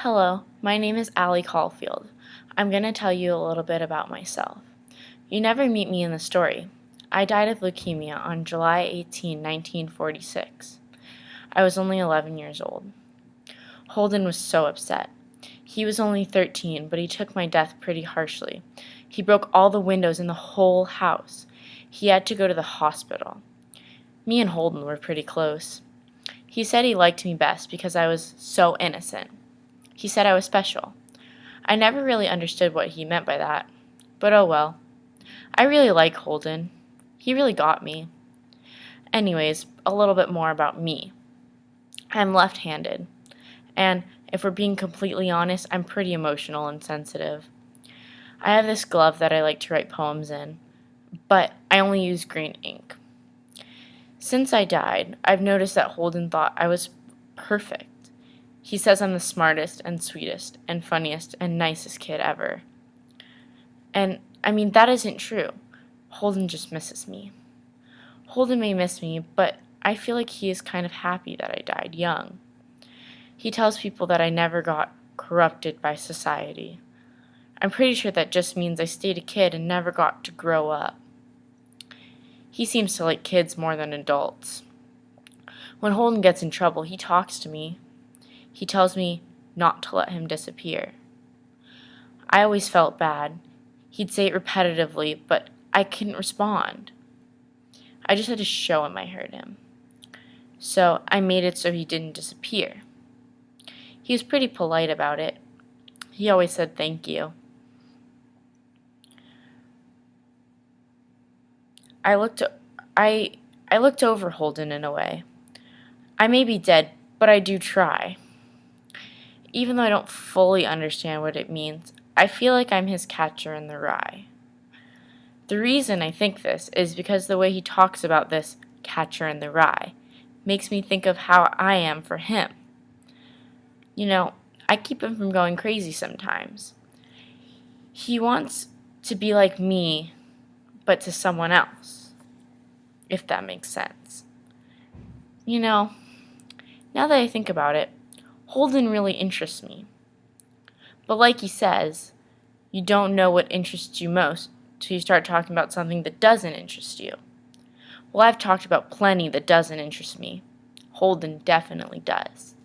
Hello, my name is Allie Caulfield. I'm going to tell you a little bit about myself. You never meet me in the story. I died of leukemia on July 18, 1946. I was only 11 years old. Holden was so upset. He was only 13, but he took my death pretty harshly. He broke all the windows in the whole house. He had to go to the hospital. Me and Holden were pretty close. He said he liked me best because I was so innocent. He said I was special. I never really understood what he meant by that, but oh well. I really like Holden. He really got me. Anyways, a little bit more about me. I'm left-handed, and if we're being completely honest, I'm pretty emotional and sensitive. I have this glove that I like to write poems in, but I only use green ink. Since I died, I've noticed that Holden thought I was perfect. He says I'm the smartest and sweetest and funniest and nicest kid ever. And, that isn't true. Holden just misses me. Holden may miss me, but I feel like he is kind of happy that I died young. He tells people that I never got corrupted by society. I'm pretty sure that just means I stayed a kid and never got to grow up. He seems to like kids more than adults. When Holden gets in trouble, he talks to me. He tells me not to let him disappear. I always felt bad. He'd say it repetitively, but I couldn't respond. I just had to show him I heard him. So I made it so he didn't disappear. He was pretty polite about it. He always said thank you. I looked over Holden in a way. I may be dead, but I do try. Even though I don't fully understand what it means, I feel like I'm his catcher in the rye. The reason I think this is because the way he talks about this catcher in the rye makes me think of how I am for him. I keep him from going crazy sometimes. He wants to be like me, but to someone else, if that makes sense. Now that I think about it, Holden really interests me. But like he says, you don't know what interests you most till you start talking about something that doesn't interest you. Well, I've talked about plenty that doesn't interest me. Holden definitely does.